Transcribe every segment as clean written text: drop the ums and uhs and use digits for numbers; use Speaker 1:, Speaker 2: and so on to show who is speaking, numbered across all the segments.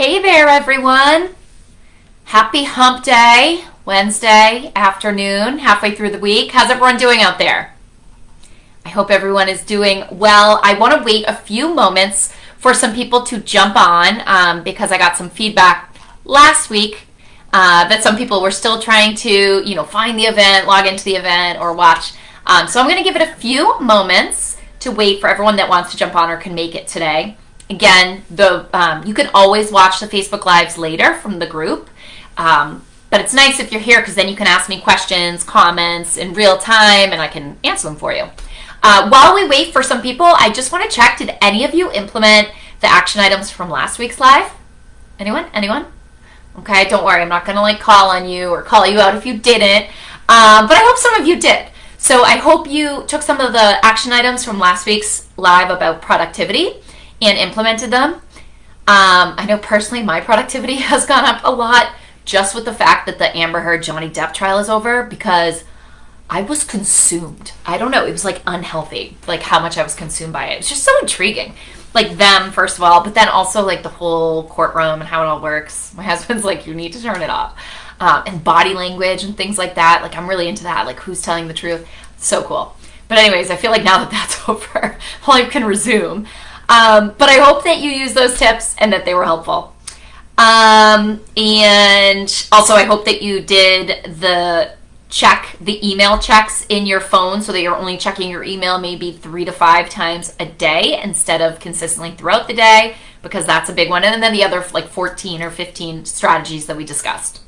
Speaker 1: Hey there, everyone. Happy hump day, Wednesday afternoon, halfway through the week. How's everyone doing out there? I hope everyone is doing well. I want to wait a few moments for some people to jump on because I got some feedback last week that some people were still trying to, find the event, log into the event, or watch. So I'm going to give it a few moments to wait for everyone that wants to jump on or can make it today. Again, you can always watch the Facebook Lives later from the group, but it's nice if you're here because then you can ask me questions, comments in real time, and I can answer them for you. While we wait for some people, I just want to check, did any of you implement the action items from last week's live? Anyone? Okay, don't worry, I'm not going to call on you or call you out if you didn't, but I hope some of you did. So I hope you took some of the action items from last week's live about productivity and implemented them. I know personally my productivity has gone up a lot just with the fact that the Amber Heard Johnny Depp trial is over because I was consumed. I don't know, it was unhealthy, how much I was consumed by it. It's just so intriguing. Them, first of all, but then also the whole courtroom and how it all works. My husband's you need to turn it off. And body language and things like that. I'm really into that, who's telling the truth. So cool. But anyways, I feel now that that's over, life can resume. But I hope that you use those tips and that they were helpful. And also I hope that you did the email checks in your phone so that you're only checking your email maybe 3 to 5 times a day instead of consistently throughout the day, because that's a big one. And then the other 14 or 15 strategies that we discussed.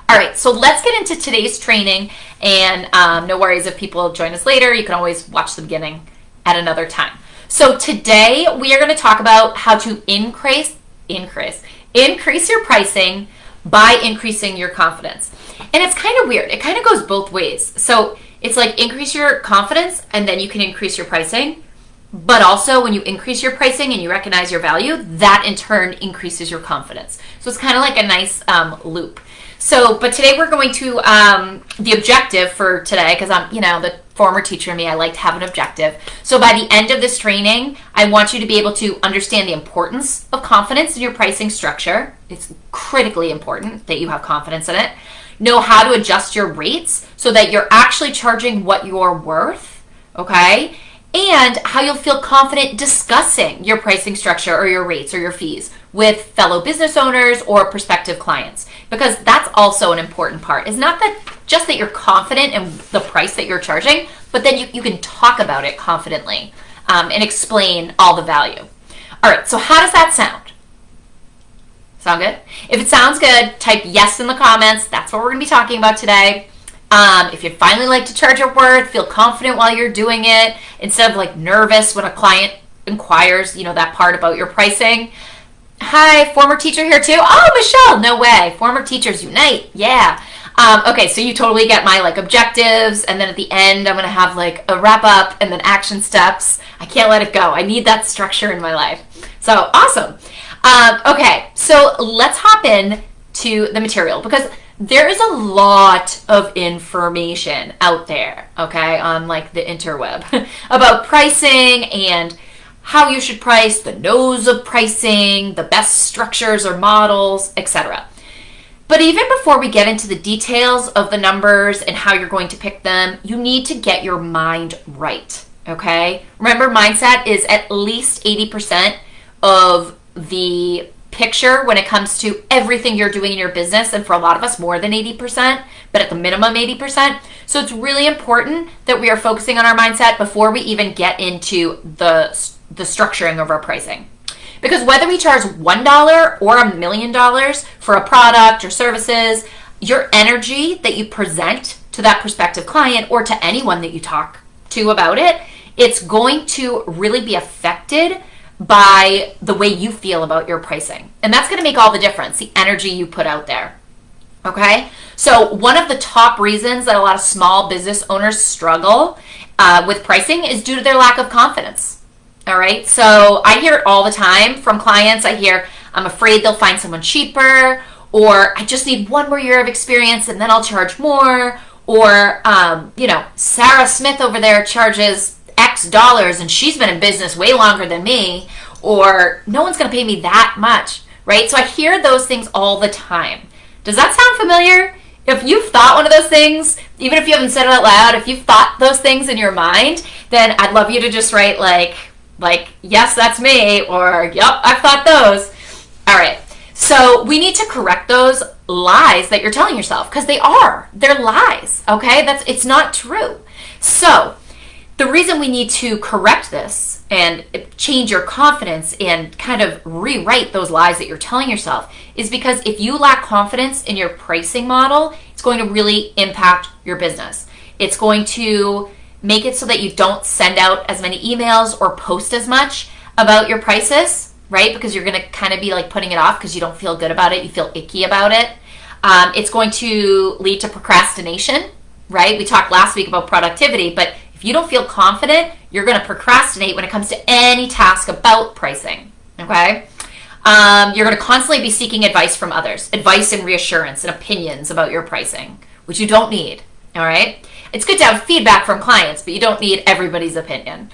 Speaker 1: All right, so let's get into today's training, and no worries if people join us later. You can always watch the beginning at another time. So today we are going to talk about how to increase your pricing by increasing your confidence. And it's kind of weird. It kind of goes both ways. So it's increase your confidence and then you can increase your pricing. But also when you increase your pricing and you recognize your value, that in turn increases your confidence. So it's kind of a nice loop. So, but today we're going to, the objective for today, because I'm, the former teacher in me, I like to have an objective. So by the end of this training, I want you to be able to understand the importance of confidence in your pricing structure. It's critically important that you have confidence in it. Know how to adjust your rates so that you're actually charging what you're worth, okay? And how you'll feel confident discussing your pricing structure or your rates or your fees with fellow business owners or prospective clients, because that's also an important part. It's not just that you're confident in the price that you're charging, but then you can talk about it confidently and explain all the value. All right, so how does that sound? Sound good? If it sounds good, type yes in the comments. That's what we're going to be talking about today. If you finally like to charge your worth, feel confident while you're doing it, instead of nervous when a client inquires, that part about your pricing. Hi, former teacher here too. Oh, Michelle, no way. Former teachers unite. Yeah. Okay, so you totally get my objectives, and then at the end I'm going to have a wrap up and then action steps. I can't let it go. I need that structure in my life. So awesome. Okay, so let's hop in to the material, because there is a lot of information out there, okay, on the interweb about pricing and how you should price, the nose of pricing, the best structures or models, etc. But even before we get into the details of the numbers and how you're going to pick them, you need to get your mind right, okay? Remember, mindset is at least 80% of the picture when it comes to everything you're doing in your business, and for a lot of us more than 80%, but at the minimum 80%. So it's really important that we are focusing on our mindset before we even get into the structuring of our pricing. Because whether we charge $1 or $1 million for a product or services, your energy that you present to that prospective client or to anyone that you talk to about it, it's going to really be affected by the way you feel about your pricing. And that's going to make all the difference, the energy you put out there. Okay? So one of the top reasons that a lot of small business owners struggle with pricing is due to their lack of confidence. All right? So I hear it all the time from clients. I hear, I'm afraid they'll find someone cheaper, or I just need one more year of experience and then I'll charge more, or, Sarah Smith over there charges X dollars and she's been in business way longer than me, or no one's going to pay me that much right? So I hear those things all the time. Does that sound familiar? If you've thought one of those things, even if you haven't said it out loud, if you've thought those things in your mind, then I'd love you to just write like, yes, that's me, or yep, I've thought those. All right. So we need to correct those lies that you're telling yourself, because they're lies. Okay. It's not true. So the reason we need to correct this and change your confidence and kind of rewrite those lies that you're telling yourself is because if you lack confidence in your pricing model, it's going to really impact your business. It's going to make it so that you don't send out as many emails or post as much about your prices, right? Because you're going to kind of be like putting it off because you don't feel good about it. You feel icky about it. It's going to lead to procrastination, right? We talked last week about productivity, but if you don't feel confident, you're going to procrastinate when it comes to any task about pricing, okay? You're going to constantly be seeking advice from others, advice and reassurance and opinions about your pricing, which you don't need, all right? It's good to have feedback from clients, but you don't need everybody's opinion,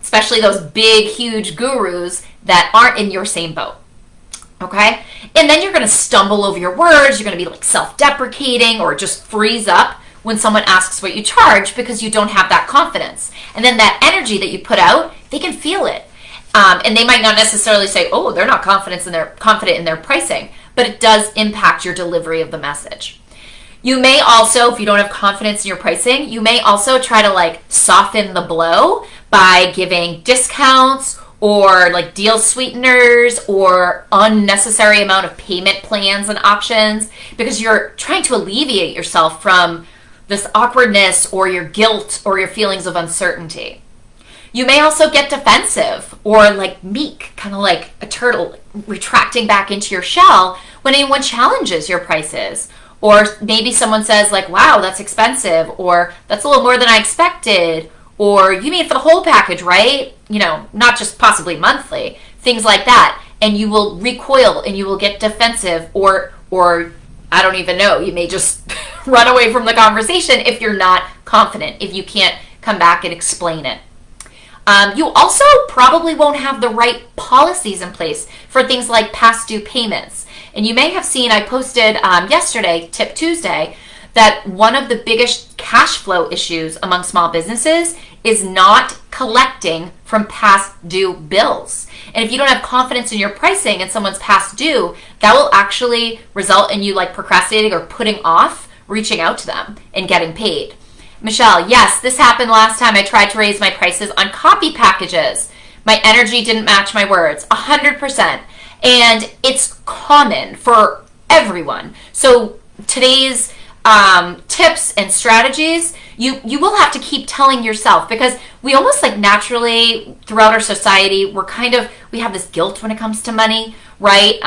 Speaker 1: especially those big, huge gurus that aren't in your same boat, okay? And then you're going to stumble over your words. You're going to be like self-deprecating or just freeze up when someone asks what you charge because you don't have that confidence. And then that energy that you put out, they can feel it. And they might not necessarily say, oh, they're not confident in their pricing, but it does impact your delivery of the message. You may also, if you don't have confidence in your pricing, you may also try to like soften the blow by giving discounts or like deal sweeteners or unnecessary amount of payment plans and options because you're trying to alleviate yourself from this awkwardness or your guilt or your feelings of uncertainty. You may also get defensive or like meek, kind of like a turtle retracting back into your shell when anyone challenges your prices. Or maybe someone says like, wow, that's expensive, or that's a little more than I expected, or you mean for the whole package, right? You know, not just possibly monthly, things like that. And you will recoil and you will get defensive or I don't even know, you may just run away from the conversation if you're not confident, if you can't come back and explain it. You also probably won't have the right policies in place for things like past due payments. And you may have seen, I posted yesterday, Tip Tuesday, that one of the biggest cash flow issues among small businesses is not collecting from past due bills. And if you don't have confidence in your pricing and someone's past due, that will actually result in you like procrastinating or putting off reaching out to them and getting paid. Michelle, yes, this happened last time I tried to raise my prices on copy packages. My energy didn't match my words, 100%. And it's common for everyone. So today's tips and strategies, you will have to keep telling yourself, because we almost like naturally throughout our society, we have this guilt when it comes to money, right?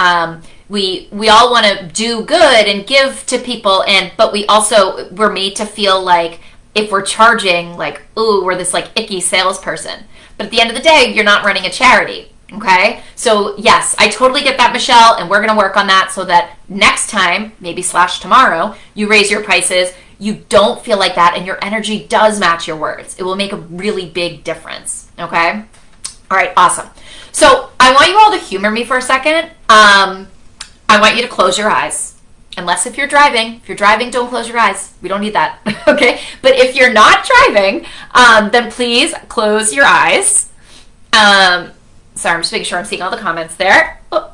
Speaker 1: We all want to do good and give to people, but we're made to feel like if we're charging, like, ooh, we're this like icky salesperson. But at the end of the day, you're not running a charity. Okay, so yes, I totally get that, Michelle, and we're going to work on that so that next time, maybe / tomorrow, you raise your prices, you don't feel like that, and your energy does match your words. It will make a really big difference. Okay, all right, awesome. So I want you all to humor me for a second. I want you to close your eyes, unless if you're driving. If you're driving, don't close your eyes. We don't need that. Okay, but if you're not driving, then please close your eyes. Sorry, I'm just making sure I'm seeing all the comments there. Oh,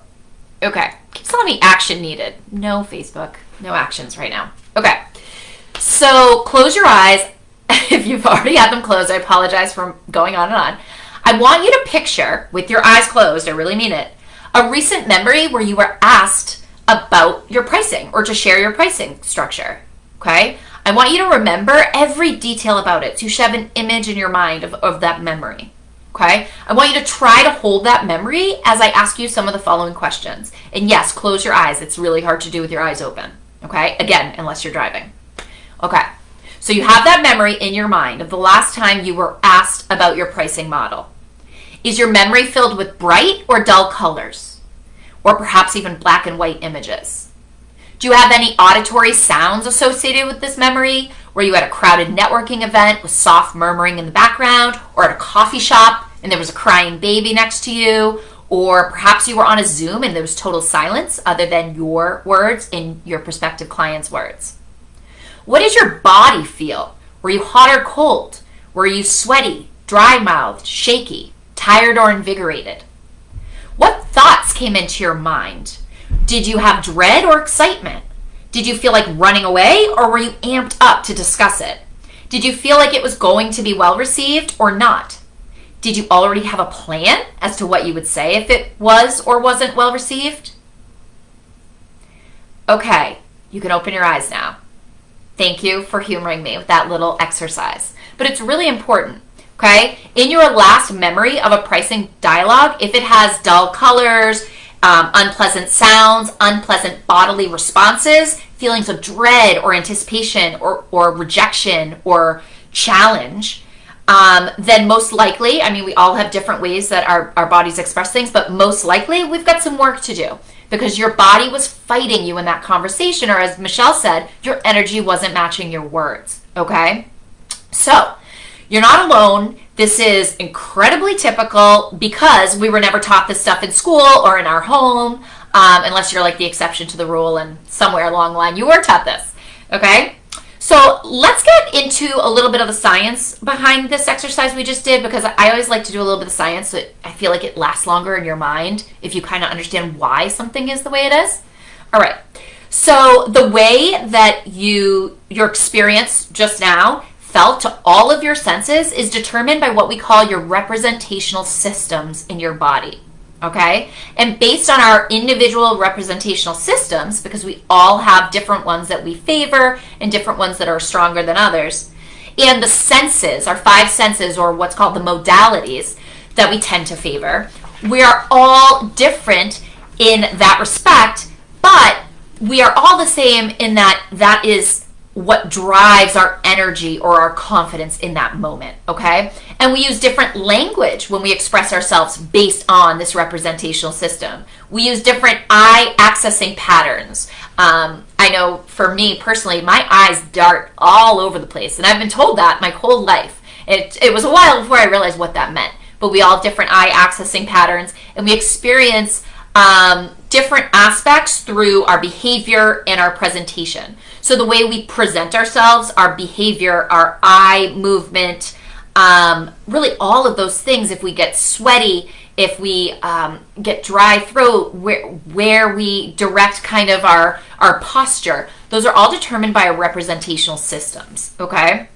Speaker 1: okay. Keeps telling me action needed. No, Facebook. No actions right now. Okay. So close your eyes. If you've already had them closed, I apologize for going on and on. I want you to picture, with your eyes closed, I really mean it, a recent memory where you were asked about your pricing or to share your pricing structure. Okay? I want you to remember every detail about it. So you should have an image in your mind of that memory. Okay, I want you to try to hold that memory as I ask you some of the following questions. And yes, close your eyes. It's really hard to do with your eyes open. Okay, again, unless you're driving. Okay, so you have that memory in your mind of the last time you were asked about your pricing model. Is your memory filled with bright or dull colors? Or perhaps even black and white images? Do you have any auditory sounds associated with this memory? Were you at a crowded networking event with soft murmuring in the background, or at a coffee shop and there was a crying baby next to you, Or perhaps you were on a Zoom and there was total silence other than your words and your prospective client's words. What did your body feel? Were you hot or cold? Were you sweaty, dry-mouthed, shaky, tired or invigorated? What thoughts came into your mind? Did you have dread or excitement? Did you feel like running away, or were you amped up to discuss it? Did you feel like it was going to be well received or not? Did you already have a plan as to what you would say if it was or wasn't well received? Okay, you can open your eyes now. Thank you for humoring me with that little exercise. But it's really important, okay? In your last memory of a pricing dialogue, if it has dull colors, unpleasant sounds, unpleasant bodily responses, feelings of dread or anticipation or rejection or challenge, then most likely, I mean, we all have different ways that our bodies express things, but most likely we've got some work to do because your body was fighting you in that conversation, or as Michelle said, your energy wasn't matching your words, okay? So you're not alone. This is incredibly typical because we were never taught this stuff in school or in our home, unless you're like the exception to the rule and somewhere along the line you were taught this, okay? So let's get into a little bit of the science behind this exercise we just did, because I always like to do a little bit of science so I feel like it lasts longer in your mind if you kind of understand why something is the way it is. All right, so the way that your experience just now felt to all of your senses is determined by what we call your representational systems in your body, okay? And based on our individual representational systems, because we all have different ones that we favor and different ones that are stronger than others, and the senses, our 5 senses, or what's called the modalities that we tend to favor, we are all different in that respect, but we are all the same in that is what drives our energy or our confidence in that moment, okay? And we use different language when we express ourselves based on this representational system. We use different eye accessing patterns. I know for me personally, my eyes dart all over the place, and I've been told that my whole life. It was a while before I realized what that meant, but we all have different eye accessing patterns, and we experience different aspects through our behavior and our presentation. So the way we present ourselves, our behavior, our eye movement, really all of those things, if we get sweaty, if we get dry throat, where we direct kind of our posture, those are all determined by our representational systems, okay?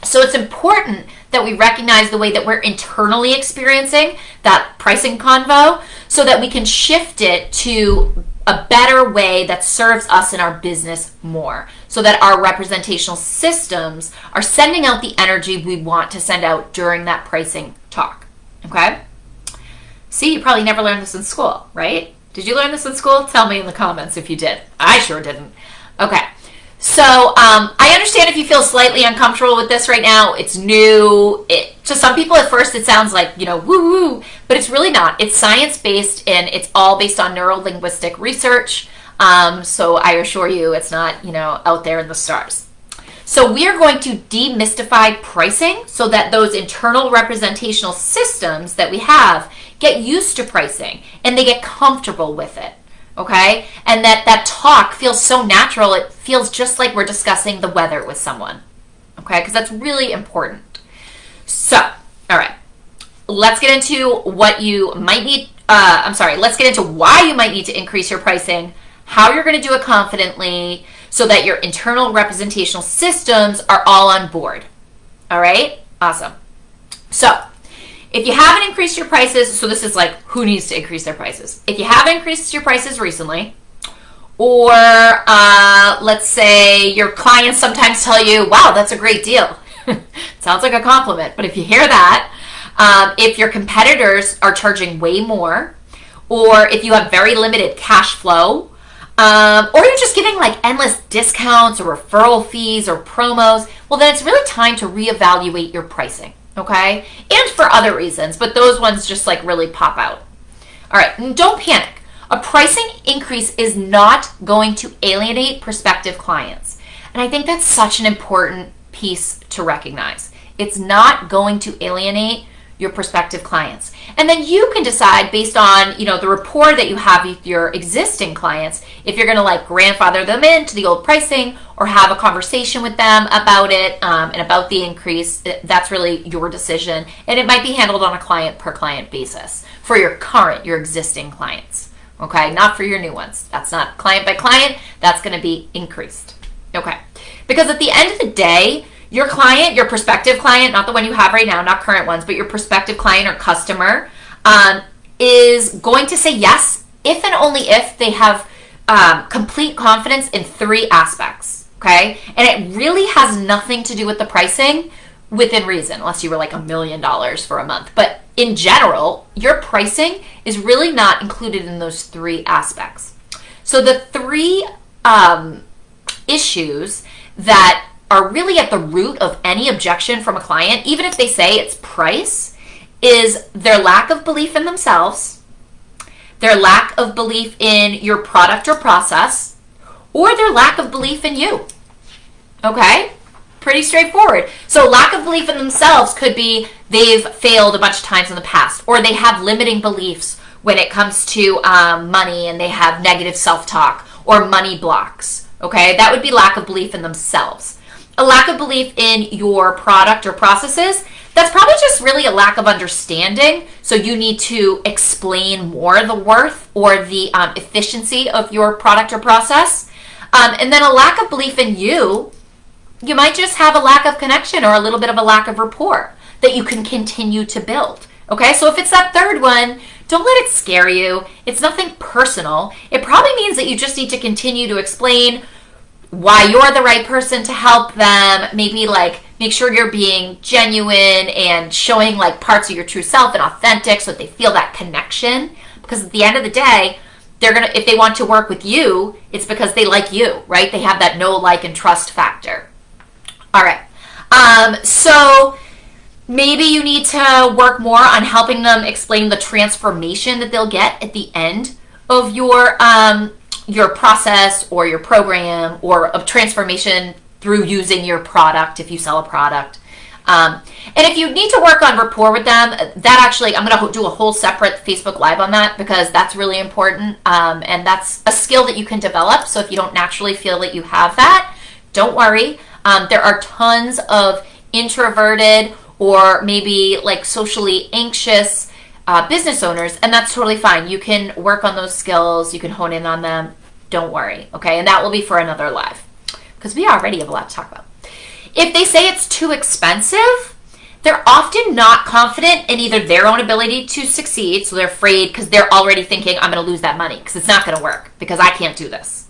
Speaker 1: So it's important that we recognize the way that we're internally experiencing that pricing convo so that we can shift it to a better way that serves us in our business more, so that our representational systems are sending out the energy we want to send out during that pricing talk, okay? See, you probably never learned this in school, right? Did you learn this in school? Tell me in the comments if you did. I sure didn't. Okay. So I understand if you feel slightly uncomfortable with this right now. It's new. To some people at first it sounds like, woo-woo, but it's really not. It's science-based, and it's all based on neuro-linguistic research. So I assure you it's not, out there in the stars. So we are going to demystify pricing so that those internal representational systems that we have get used to pricing and they get comfortable with it. Okay? And that talk feels so natural, it feels just like we're discussing the weather with someone. Okay? Because that's really important. So, all right. Let's get into what you might need, let's get into why you might need to increase your pricing, how you're going to do it confidently, so that your internal representational systems are all on board. All right? Awesome. So, if you haven't increased your prices, so this is like who needs to increase their prices. If you haven't increased your prices recently, or let's say your clients sometimes tell you, wow, that's a great deal. Sounds like a compliment, but if you hear that, if your competitors are charging way more, or if you have very limited cash flow, or you're just giving like endless discounts or referral fees or promos, well then it's really time to reevaluate your pricing. Okay? And for other reasons, but those ones just like really pop out. All right, and don't panic. A pricing increase is not going to alienate prospective clients. And I think that's such an important piece to recognize. It's not going to alienate your prospective clients. And then you can decide based on, the rapport that you have with your existing clients, if you're going to like grandfather them into the old pricing or have a conversation with them about it and about the increase. That's really your decision. And it might be handled on a client per client basis for your existing clients. Okay, not for your new ones. That's not client by client. That's going to be increased. Okay, because at the end of the day, your client, your prospective client, not the one you have right now, not current ones, but your prospective client or customer is going to say yes if and only if they have complete confidence in 3 aspects, okay? And it really has nothing to do with the pricing within reason, unless you were like $1 million for a month. But in general, your pricing is really not included in those 3 aspects. So the 3 issues that are really at the root of any objection from a client, even if they say it's price, is their lack of belief in themselves, their lack of belief in your product or process, or their lack of belief in you. Okay? Pretty straightforward. So lack of belief in themselves could be they've failed a bunch of times in the past, or they have limiting beliefs when it comes to money, and they have negative self-talk or money blocks. Okay? That would be lack of belief in themselves. A lack of belief in your product or processes, that's probably just really a lack of understanding. So you need to explain more the worth or the efficiency of your product or process. And then a lack of belief in you, you might just have a lack of connection or a little bit of a lack of rapport that you can continue to build. Okay, so if it's that third one, don't let it scare you. It's nothing personal. It probably means that you just need to continue to explain why you're the right person to help them, maybe like make sure you're being genuine and showing like parts of your true self and authentic so that they feel that connection. Because at the end of the day, if they want to work with you, it's because they like you, right? They have that know, like, and trust factor. All right. So maybe you need to work more on helping them explain the transformation that they'll get at the end of your process or your program, or a transformation through using your product if you sell a product. And if you need to work on rapport with them, that actually, I'm going to do a whole separate Facebook Live on that, because that's really important. And that's a skill that you can develop. So if you don't naturally feel that you have that, don't worry. There are tons of introverted or maybe like socially anxious business owners, and that's totally fine. You can work on those skills. You can hone in on them. Don't worry, okay? And that will be for another live, because we already have a lot to talk about. If they say it's too expensive, they're often not confident in either their own ability to succeed, so they're afraid because they're already thinking, I'm going to lose that money because it's not going to work because I can't do this.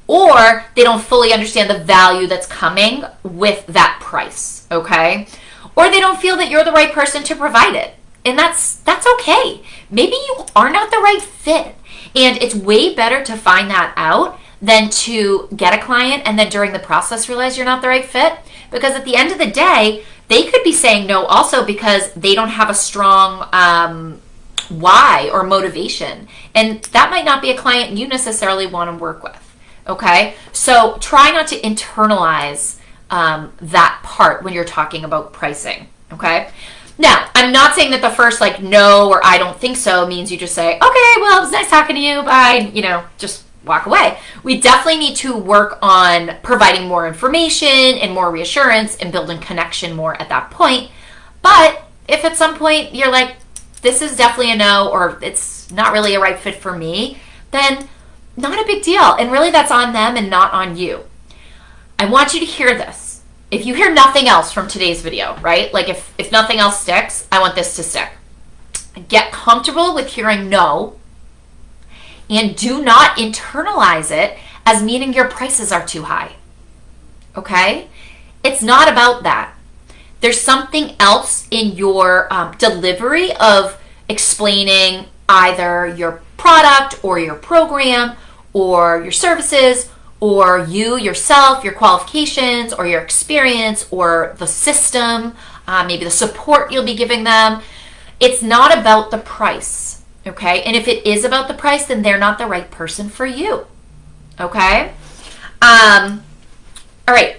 Speaker 1: Or they don't fully understand the value that's coming with that price, okay? Or they don't feel that you're the right person to provide it. And that's okay. Maybe you are not the right fit. And it's way better to find that out than to get a client and then during the process realize you're not the right fit. Because at the end of the day, they could be saying no also because they don't have a strong why or motivation. And that might not be a client you necessarily want to work with. Okay? So try not to internalize that part when you're talking about pricing. Okay? Now, I'm not saying that the first like no or I don't think so means you just say, okay, well, it was nice talking to you, bye, just walk away. We definitely need to work on providing more information and more reassurance and building connection more at that point. But if at some point you're like, this is definitely a no, or it's not really a right fit for me, then not a big deal. And really that's on them and not on you. I want you to hear this. If you hear nothing else from today's video, right? Like if nothing else sticks, I want this to stick. Get comfortable with hearing no, and do not internalize it as meaning your prices are too high. Okay? It's not about that. There's something else in your delivery of explaining either your product or your program or your services or you yourself, your qualifications or your experience or the system, maybe the support you'll be giving them. It's not about the price, okay? And if it is about the price, then they're not the right person for you, okay? All right.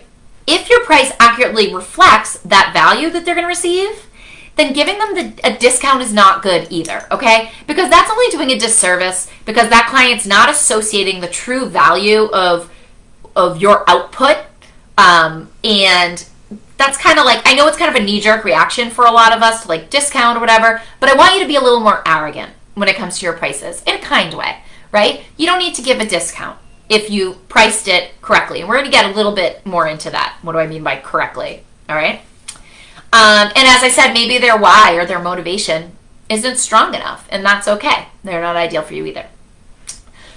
Speaker 1: If your price accurately reflects that value that they're going to receive, then giving them a discount is not good either, okay? Because that's only doing a disservice, because that client's not associating the true value of your output. And that's kind of like, I know it's kind of a knee-jerk reaction for a lot of us to like discount or whatever, but I want you to be a little more arrogant when it comes to your prices in a kind way, right? You don't need to give a discount if you priced it correctly. And we're going to get a little bit more into that. What do I mean by correctly? All right. And as I said, maybe their why or their motivation isn't strong enough, and that's okay. They're not ideal for you either.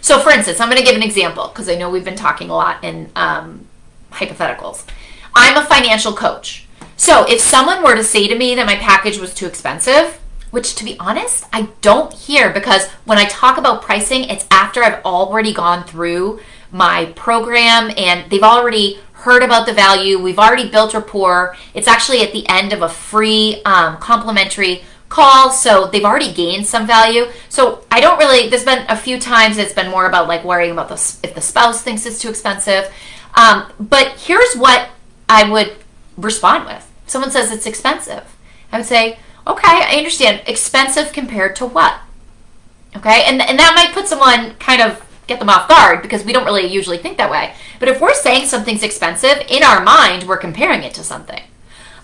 Speaker 1: So for instance, I'm going to give an example because I know we've been talking a lot in hypotheticals. I'm a financial coach. So if someone were to say to me that my package was too expensive, which to be honest, I don't hear, because when I talk about pricing, it's after I've already gone through my program and they've already heard about the value. We've already built rapport. It's actually at the end of a free complimentary call, so they've already gained some value. So I don't really, there's been a few times it's been more about like worrying about if the spouse thinks it's too expensive. But here's what I would respond with. If someone says it's expensive, I would say, okay, I understand. Expensive compared to what? Okay, and that might put someone, kind of get them off guard, because we don't really usually think that way. But if we're saying something's expensive, in our mind, we're comparing it to something.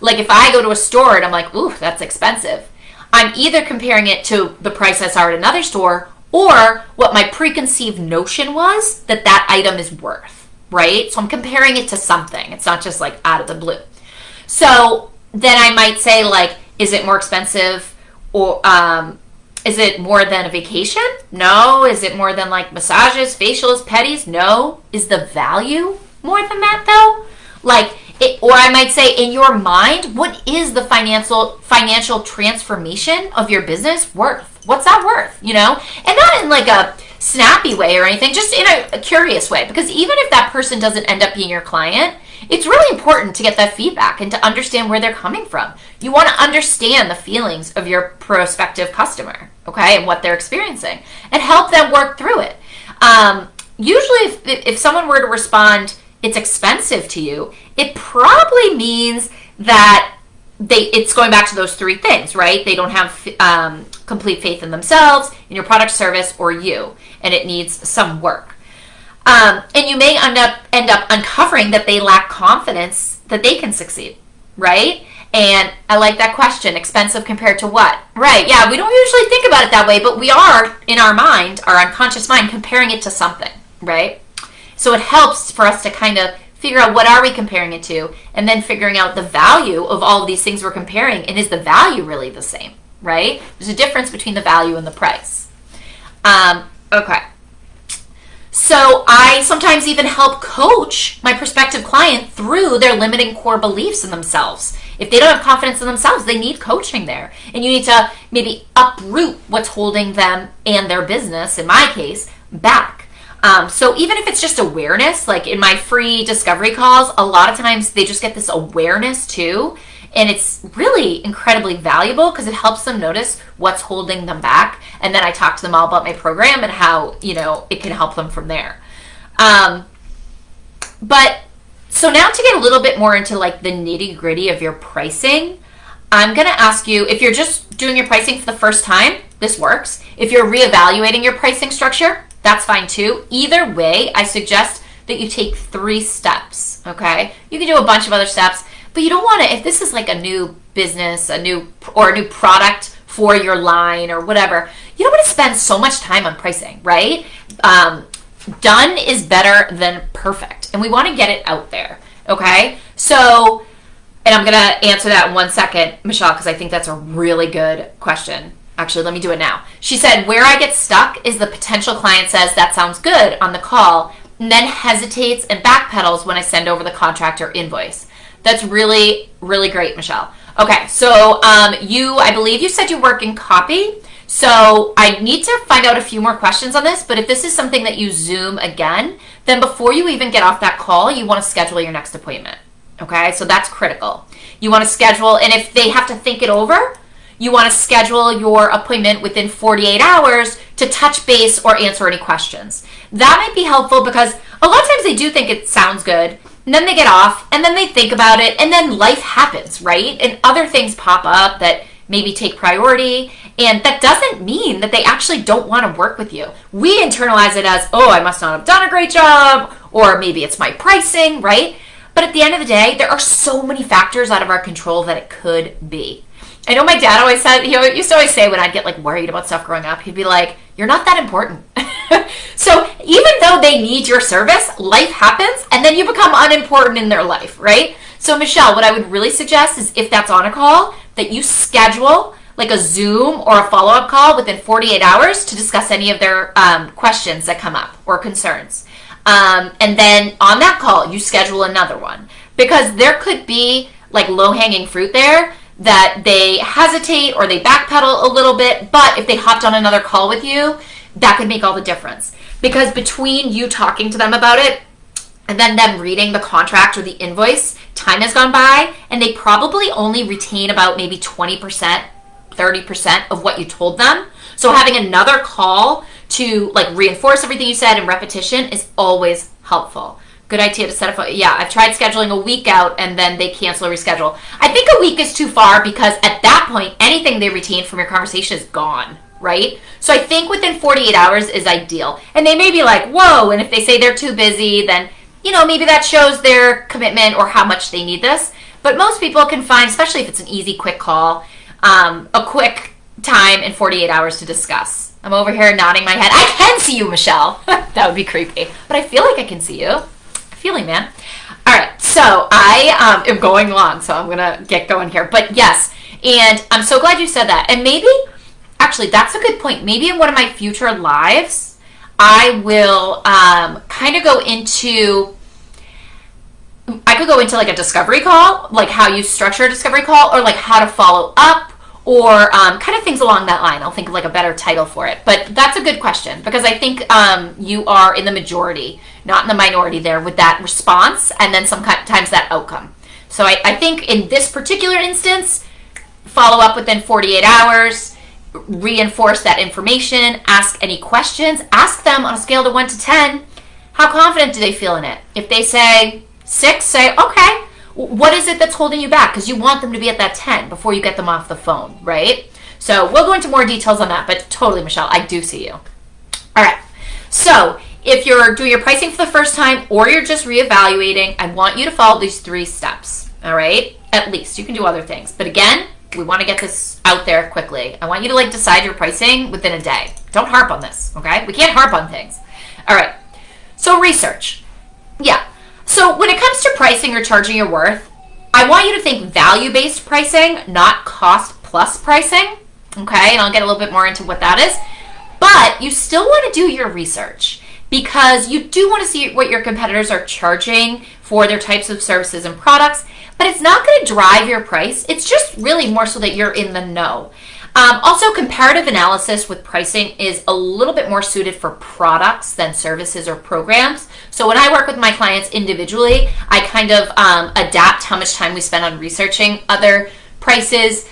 Speaker 1: Like if I go to a store and I'm like, ooh, that's expensive, I'm either comparing it to the price I saw at another store or what my preconceived notion was that that item is worth, right? So I'm comparing it to something. It's not just like out of the blue. So then I might say like, is it more expensive, or is it more than a vacation? No. Is it more than like massages, facials, pedis? No. Is the value more than that though? Like, or I might say, in your mind, what is the financial transformation of your business worth? What's that worth? You know, and not in like a snappy way or anything, just in a curious way. Because even if that person doesn't end up being your client, it's really important to get that feedback and to understand where they're coming from. You want to understand the feelings of your prospective customer, okay, and what they're experiencing, and help them work through it. Usually, if someone were to respond, it's expensive to you, it probably means that it's going back to those three things, right? They don't have complete faith in themselves, in your product, service, or you, and it needs some work. And you may end up uncovering that they lack confidence that they can succeed, right? And I like that question, expensive compared to what? Right, yeah, we don't usually think about it that way, but we are, in our mind, our unconscious mind, comparing it to something, right? So it helps for us to kind of figure out what are we comparing it to, and then figuring out the value of all of these things we're comparing, and is the value really the same, right? There's a difference between the value and the price. Okay. So I sometimes even help coach my prospective client through their limiting core beliefs in themselves. If they don't have confidence in themselves, they need coaching there. And you need to maybe uproot what's holding them and their business, in my case, back. So even if it's just awareness, like in my free discovery calls, a lot of times they just get this awareness too. And it's really incredibly valuable because it helps them notice what's holding them back. And then I talk to them all about my program and how, you know, it can help them from there. But so now to get a little bit more into like the nitty gritty of your pricing, I'm going to ask you, if you're just doing your pricing for the first time, this works. If you're reevaluating your pricing structure, that's fine too. Either way, I suggest that you take 3 steps, okay? You can do a bunch of other steps, but you don't want to, if this is like a new business, a new product for your line or whatever, you don't want to spend so much time on pricing, right? Done is better than perfect, and we want to get it out there, okay? So, and I'm going to answer that in 1 second, Michelle, because I think that's a really good question. Actually, let me do it now. She said, where I get stuck is the potential client says, that sounds good on the call, and then hesitates and backpedals when I send over the contract or invoice. That's really, really great, Michelle. Okay, so I believe you said you work in copy. So I need to find out a few more questions on this, but if this is something that you Zoom again, then before you even get off that call, you want to schedule your next appointment. Okay, so that's critical. You want to schedule, and if they have to think it over, you want to schedule your appointment within 48 hours to touch base or answer any questions. That might be helpful because a lot of times they do think it sounds good, and then they get off, and then they think about it, and then life happens, right? And other things pop up that maybe take priority. And that doesn't mean that they actually don't want to work with you. We internalize it as, oh, I must not have done a great job, or maybe it's my pricing, right? But at the end of the day, there are so many factors out of our control that it could be. I know my dad always said, he used to always say when I'd get like worried about stuff growing up, he'd be like, you're not that important. So even though they need your service, life happens and then you become unimportant in their life, right? So Michelle, what I would really suggest is if that's on a call, that you schedule like a Zoom or a follow-up call within 48 hours to discuss any of their questions that come up or concerns. And then on that call, you schedule another one, because there could be like low-hanging fruit there that they hesitate or they backpedal a little bit, but if they hopped on another call with you, that could make all the difference. Because between you talking to them about it and then them reading the contract or the invoice, time has gone by and they probably only retain about maybe 20%, 30% of what you told them. So having another call to like reinforce everything you said in repetition is always helpful. Good idea to set up. Yeah, I've tried scheduling a week out and then they cancel or reschedule. I think a week is too far, because at that point, anything they retain from your conversation is gone, right? So I think within 48 hours is ideal. And they may be like, whoa, and if they say they're too busy, then, maybe that shows their commitment or how much they need this. But most people can find, especially if it's an easy, quick call, a quick time in 48 hours to discuss. I'm over here nodding my head. I can see you, Michelle. That would be creepy. But I feel like I can see you. Feeling, man. All right, so I am going long, so I'm gonna get going here. But yes, and I'm so glad you said that. And maybe, actually, that's a good point. Maybe in one of my future lives, I will kind of go into, I could go into like a discovery call, like how you structure a discovery call, or like how to follow up, or kind of things along that line. I'll think of like a better title for it. But that's a good question, because I think you are in the majority, not in the minority there, with that response and then sometimes that outcome. So I think in this particular instance, follow up within 48 hours, reinforce that information, ask any questions, ask them on a scale to 1 to 10, how confident do they feel in it? If they say 6, say, okay, what is it that's holding you back? Because you want them to be at that 10 before you get them off the phone, right? So we'll go into more details on that, but totally, Michelle, I do see you. All right, so if you're doing your pricing for the first time or you're just reevaluating, I want you to follow these 3 steps, all right? At least. You can do other things. But again, we want to get this out there quickly. I want you to like decide your pricing within a day. Don't harp on this, okay? We can't harp on things. All right, so research. Yeah. So when it comes to pricing or charging your worth, I want you to think value-based pricing, not cost-plus pricing, okay? And I'll get a little bit more into what that is. But you still want to do your research, because you do want to see what your competitors are charging for their types of services and products, but it's not going to drive your price. It's just really more so that you're in the know. Also, comparative analysis with pricing is a little bit more suited for products than services or programs. So when I work with my clients individually, I kind of adapt how much time we spend on researching other prices,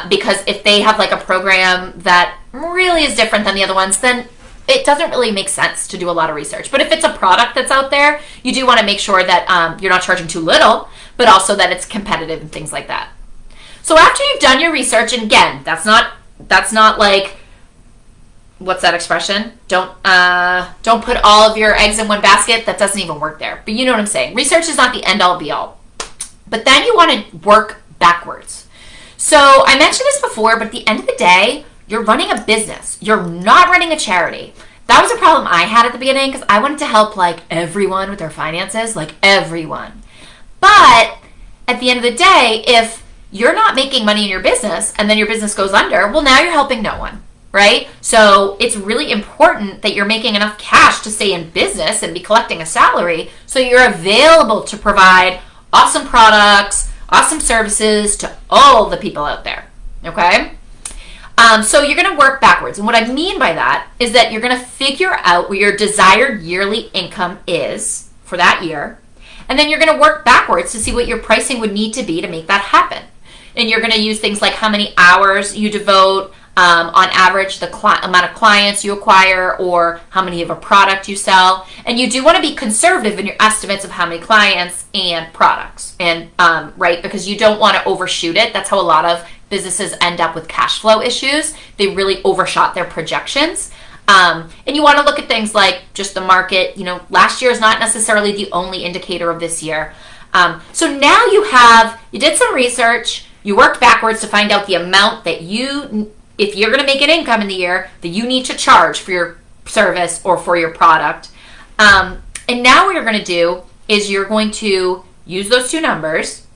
Speaker 1: because if they have like a program that really is different than the other ones, then it doesn't really make sense to do a lot of research. But if it's a product that's out there, you do want to make sure that you're not charging too little, but also that it's competitive and things like that. So after you've done your research, and again, that's not like, what's that expression? Don't put all of your eggs in one basket. That doesn't even work there. But you know what I'm saying. Research is not the end all be all. But then you want to work backwards. So I mentioned this before, but at the end of the day, you're running a business. You're not running a charity. That was a problem I had at the beginning, because I wanted to help like everyone with their finances, like everyone. But at the end of the day, if you're not making money in your business and then your business goes under, well, now you're helping no one, right? So it's really important that you're making enough cash to stay in business and be collecting a salary, so you're available to provide awesome products, awesome services to all the people out there, okay? So you're going to work backwards. And what I mean by that is that you're going to figure out what your desired yearly income is for that year. And then you're going to work backwards to see what your pricing would need to be to make that happen. And you're going to use things like how many hours you devote, on average, the amount of clients you acquire or how many of a product you sell. And you do want to be conservative in your estimates of how many clients and products, and right, because you don't want to overshoot it. That's how a lot of businesses end up with cash flow issues. They really overshot their projections. And you want to look at things like just the market. Last year is not necessarily the only indicator of this year. So now you did some research, you worked backwards to find out the amount that if you're going to make an income in the year, that you need to charge for your service or for your product. And now what you're going to do is you're going to use those two numbers,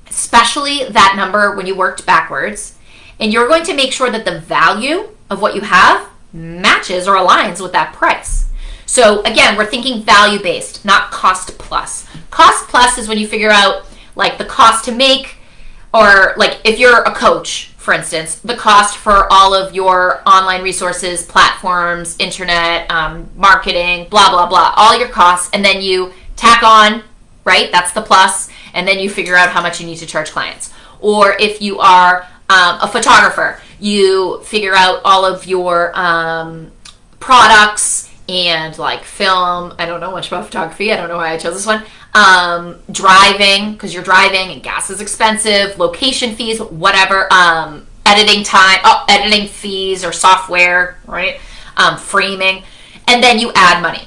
Speaker 1: especially that number when you worked backwards, and you're going to make sure that the value of what you have matches or aligns with that price. So again, we're thinking value-based, not cost plus. Cost plus is when you figure out like the cost to make, or like if you're a coach, for instance, the cost for all of your online resources, platforms, internet, marketing, blah, blah, blah, all your costs, and then you tack on, right? That's the plus, and then you figure out how much you need to charge clients. Or if you are a photographer, you figure out all of your products and like film. I don't know much about photography. I don't know why I chose this one. Driving, because you're driving and gas is expensive, location fees, whatever, editing time, editing fees or software, right? Framing, and then you add money.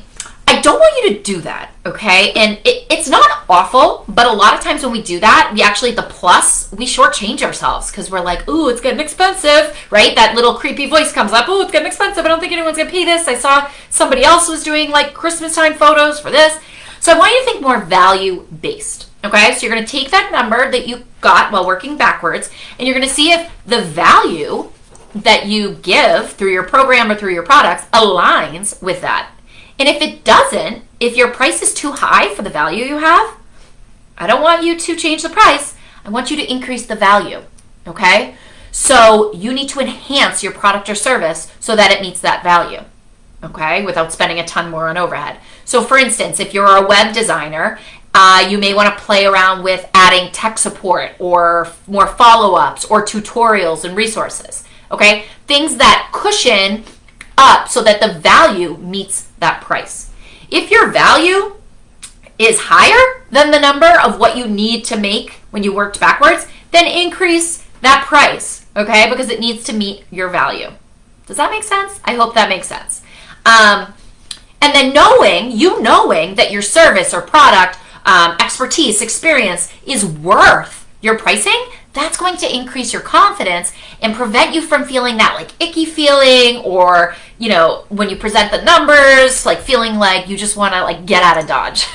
Speaker 1: I don't want you to do that, okay? And it's not awful, but a lot of times when we do that, we shortchange ourselves because we're like, ooh, it's getting expensive, right? That little creepy voice comes up, ooh, it's getting expensive. I don't think anyone's gonna pay this. I saw somebody else was doing like Christmas time photos for this. So I want you to think more value-based, okay? So you're gonna take that number that you got while working backwards, and you're gonna see if the value that you give through your program or through your products aligns with that. And if it doesn't, if your price is too high for the value you have, I don't want you to change the price. I want you to increase the value, okay? So you need to enhance your product or service so that it meets that value, okay, without spending a ton more on overhead. So for instance, if you're a web designer, you may want to play around with adding tech support or more follow-ups or tutorials and resources, okay? Things that cushion up so that the value meets that price. If your value is higher than the number of what you need to make when you worked backwards, then increase that price, okay? Because it needs to meet your value. Does that make sense? I hope that makes sense. And then knowing that your service or product, expertise, experience is worth your pricing, that's going to increase your confidence and prevent you from feeling that like icky feeling, or when you present the numbers, like feeling like you just want to like get out of Dodge.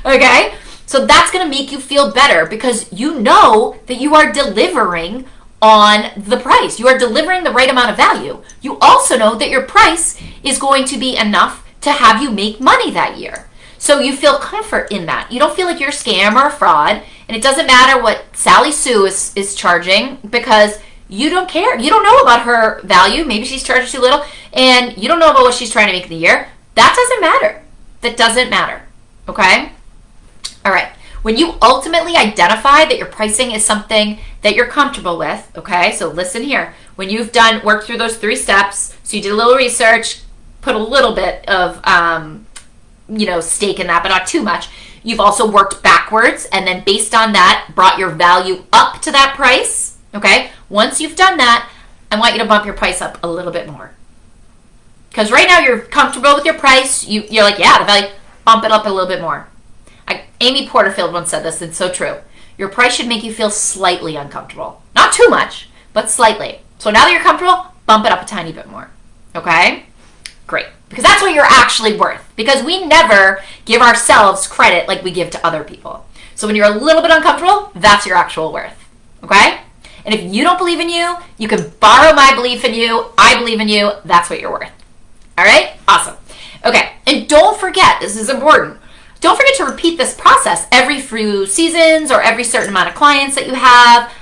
Speaker 1: Okay? So that's going to make you feel better because you know that you are delivering on the price. You are delivering the right amount of value. You also know that your price is going to be enough to have you make money that year. So you feel comfort in that. You don't feel like you're a scam or a fraud, and it doesn't matter what Sally Sue is charging because you don't care. You don't know about her value. Maybe she's charging too little, and you don't know about what she's trying to make in the year. That doesn't matter. That doesn't matter. Okay? All right. When you ultimately identify that your pricing is something that you're comfortable with, okay, so listen here. When you've worked through those 3 steps, so you did a little research, put a little bit of stake in that, but not too much. You've also worked backwards, and then based on that, brought your value up to that price, okay? Once you've done that, I want you to bump your price up a little bit more. Because right now you're comfortable with your price. You're like, yeah, the value, bump it up a little bit more. Amy Porterfield once said this, it's so true. Your price should make you feel slightly uncomfortable. Not too much, but slightly. So now that you're comfortable, bump it up a tiny bit more, okay? Great. Because that's what you're actually worth. Because we never give ourselves credit like we give to other people. So when you're a little bit uncomfortable, that's your actual worth. Okay? And if you don't believe in you, you can borrow my belief in you. I believe in you. That's what you're worth. All right? Awesome. Okay. And don't forget, this is important. Don't forget to repeat this process every few seasons or every certain amount of clients that you have.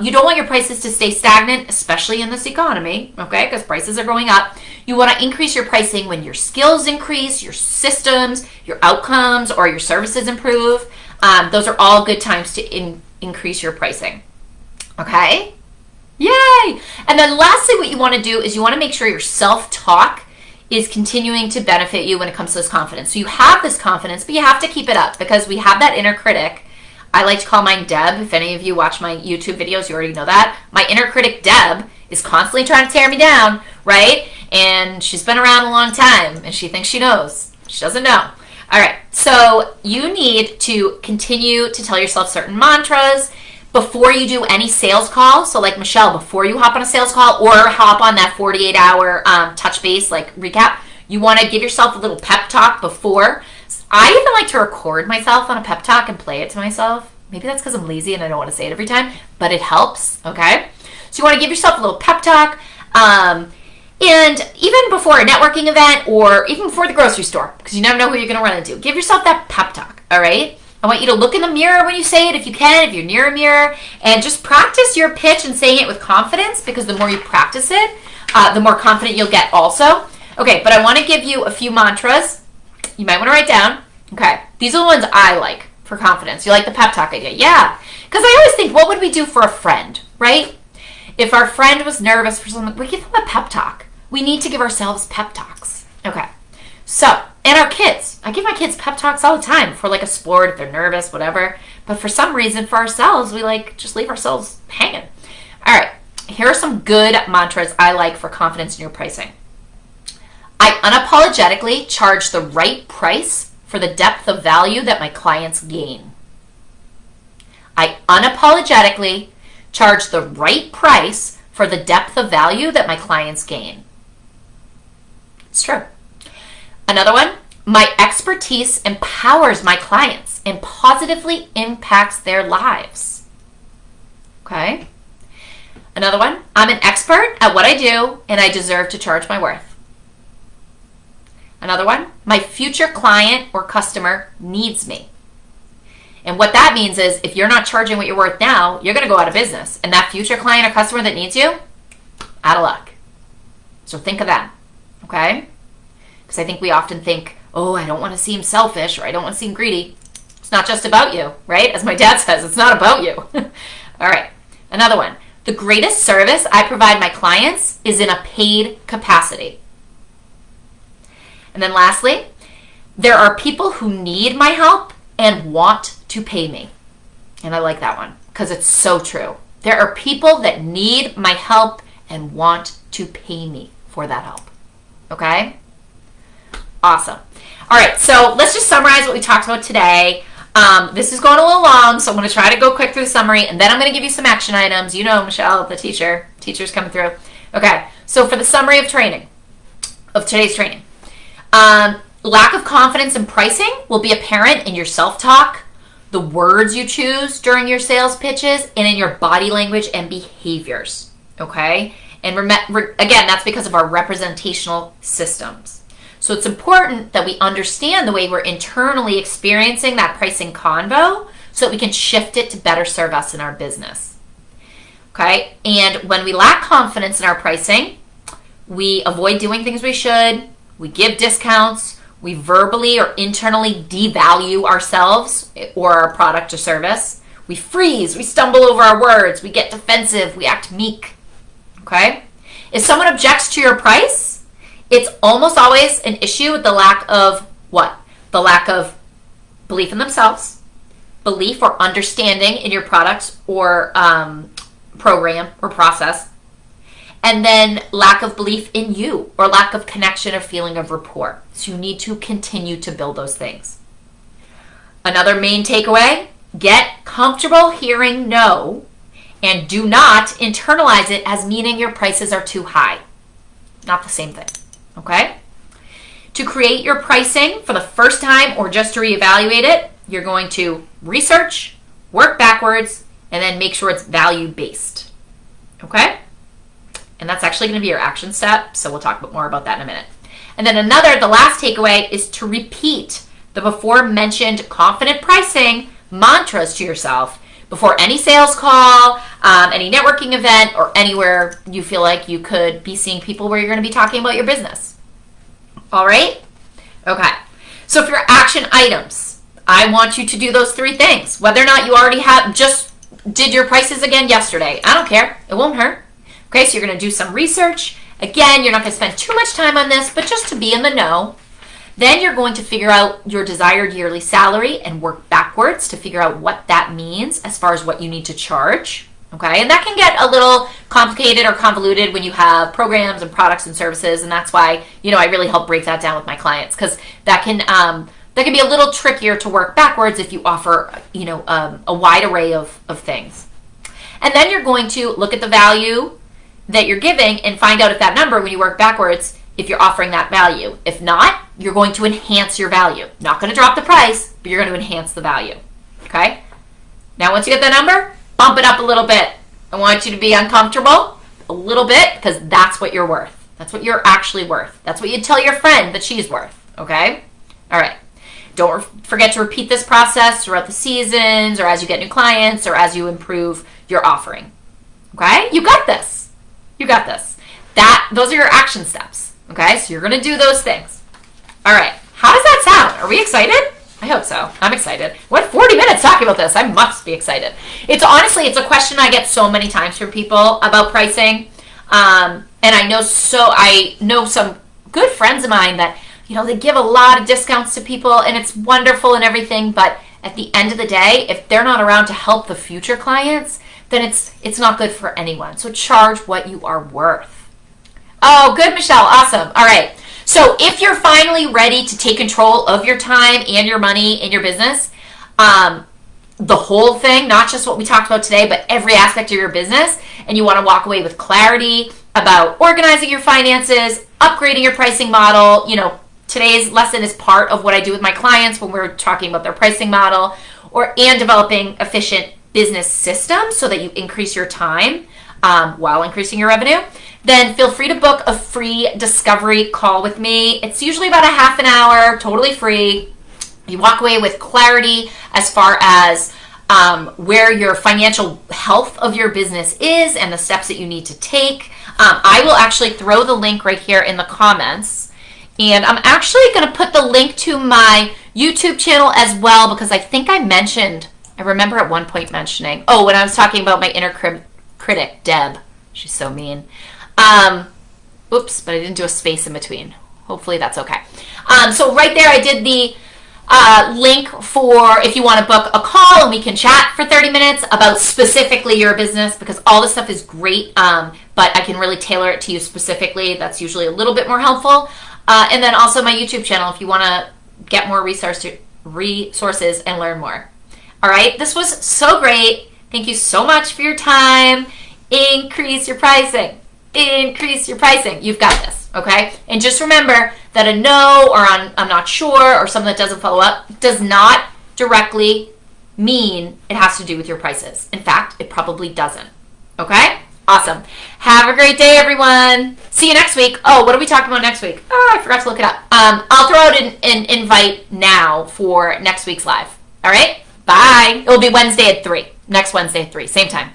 Speaker 1: You don't want your prices to stay stagnant, especially in this economy, okay, because prices are going up. You want to increase your pricing when your skills increase, your systems, your outcomes, or your services improve. Those are all good times to increase your pricing, okay? Yay! And then lastly, what you want to do is you want to make sure your self-talk is continuing to benefit you when it comes to this confidence. So you have this confidence, but you have to keep it up because we have that inner critic. I like to call mine Deb. If any of you watch my YouTube videos, you already know that. My inner critic, Deb, is constantly trying to tear me down, right? And she's been around a long time, and she thinks she knows. She doesn't know. All right, so you need to continue to tell yourself certain mantras before you do any sales call. So like Michelle, before you hop on a sales call or hop on that 48-hour touch base like recap, you want to give yourself a little pep talk before. I even like to record myself on a pep talk and play it to myself. Maybe that's because I'm lazy and I don't want to say it every time, but it helps, okay? So you want to give yourself a little pep talk. And even before a networking event or even before the grocery store, because you never know who you're going to run into, give yourself that pep talk, all right? I want you to look in the mirror when you say it, if you can, if you're near a mirror, and just practice your pitch and saying it with confidence, because the more you practice it, the more confident you'll get also. Okay, but I want to give you a few mantras. You might want to write down. Okay, these are the ones I like for confidence. You like the pep talk idea? Yeah, because I always think, what would we do for a friend, right? If our friend was nervous for something, we give them a pep talk. We need to give ourselves pep talks. Okay, so, and our kids. I give my kids pep talks all the time for like a sport, if they're nervous, whatever. But for some reason, for ourselves, we like just leave ourselves hanging. All right, here are some good mantras I like for confidence in your pricing. I unapologetically charge the right price for the depth of value that my clients gain. I unapologetically charge the right price for the depth of value that my clients gain. It's true. Another one, my expertise empowers my clients and positively impacts their lives. Okay. Another one, I'm an expert at what I do and I deserve to charge my worth. Another one, my future client or customer needs me. And what that means is if you're not charging what you're worth now, you're going to go out of business. And that future client or customer that needs you, out of luck. So think of that, okay? Because I think we often think, oh, I don't want to seem selfish or I don't want to seem greedy. It's not just about you, right? As my dad says, it's not about you. All right, another one. The greatest service I provide my clients is in a paid capacity. And then lastly, there are people who need my help and want to pay me. And I like that one because it's so true. There are people that need my help and want to pay me for that help. Okay? Awesome. All right, so let's just summarize what we talked about today. This is going a little long, so I'm going to try to go quick through the summary, and then I'm going to give you some action items. You know, Michelle, the teacher's coming through. Okay, so for the summary of today's training, lack of confidence in pricing will be apparent in your self-talk, the words you choose during your sales pitches, and in your body language and behaviors, okay? And again, that's because of our representational systems. So it's important that we understand the way we're internally experiencing that pricing convo so that we can shift it to better serve us in our business, okay? And when we lack confidence in our pricing, we avoid doing things we should, we give discounts, we verbally or internally devalue ourselves or our product or service. We freeze, we stumble over our words, we get defensive, we act meek, okay? If someone objects to your price, it's almost always an issue with the lack of what? The lack of belief in themselves, belief or understanding in your product or program or process, and then lack of belief in you or lack of connection or feeling of rapport. So you need to continue to build those things. Another main takeaway, get comfortable hearing no and do not internalize it as meaning your prices are too high. Not the same thing, okay? To create your pricing for the first time or just to reevaluate it, you're going to research, work backwards, and then make sure it's value-based, okay? And that's actually going to be your action step, so we'll talk more about that in a minute. And then the last takeaway is to repeat the before mentioned confident pricing mantras to yourself before any sales call, any networking event, or anywhere you feel like you could be seeing people where you're going to be talking about your business. All right? Okay. So for your action items, I want you to do those 3 things. Whether or not you already just did your prices again yesterday, I don't care. It won't hurt. Okay, so you're going to do some research. Again, you're not going to spend too much time on this, but just to be in the know. Then you're going to figure out your desired yearly salary and work backwards to figure out what that means as far as what you need to charge. Okay, and that can get a little complicated or convoluted when you have programs and products and services, and that's why, I really help break that down with my clients, because that can be a little trickier to work backwards if you offer, a wide array of things. And then you're going to look at the value that you're giving and find out if that number, when you work backwards, if you're offering that value. If not, you're going to enhance your value. Not going to drop the price, but you're going to enhance the value. Okay? Now, once you get that number, bump it up a little bit. I want you to be uncomfortable a little bit, because that's what you're worth. That's what you're actually worth. That's what you tell your friend that she's worth. Okay? All right. Don't forget to repeat this process throughout the seasons, or as you get new clients, or as you improve your offering. Okay? You got this. You got this. Those are your action steps. Okay? So you're going to do those things. All right. How does that sound? Are we excited? I hope so. I'm excited. What, 40 minutes talking about this? I must be excited. It's a question I get so many times from people about pricing. And I know some good friends of mine that, they give a lot of discounts to people, and it's wonderful and everything, but at the end of the day, if they're not around to help the future clients, then it's not good for anyone. So charge what you are worth. Oh, good, Michelle. Awesome. All right. So if you're finally ready to take control of your time and your money in your business, the whole thing, not just what we talked about today, but every aspect of your business, and you want to walk away with clarity about organizing your finances, upgrading your pricing model, today's lesson is part of what I do with my clients when we're talking about their pricing model, and developing efficient business systems so that you increase your time while increasing your revenue. Then feel free to book a free discovery call with me. It's usually about a half an hour, totally free. You walk away with clarity as far as where your financial health of your business is and the steps that you need to take. I will actually throw the link right here in the comments. And I'm actually going to put the link to my YouTube channel as well, because I think I remember at one point mentioning, when I was talking about my inner critic, Deb. She's so mean. Oops, but I didn't do a space in between. Hopefully that's okay. So right there I did the link for if you want to book a call and we can chat for 30 minutes about specifically your business, because all this stuff is great, but I can really tailor it to you specifically. That's usually a little bit more helpful. And then also my YouTube channel if you want to get more resources and learn more. All right, this was so great. Thank you so much for your time. Increase your pricing. Increase your pricing. You've got this, okay? And just remember that a no or I'm not sure or something that doesn't follow up does not directly mean it has to do with your prices. In fact, it probably doesn't, okay? Awesome. Have a great day, everyone. See you next week. Oh, what are we talking about next week? Oh, I forgot to look it up. I'll throw out an invite now for next week's live. All right? Bye. It will be Wednesday at 3. Next Wednesday at 3. Same time.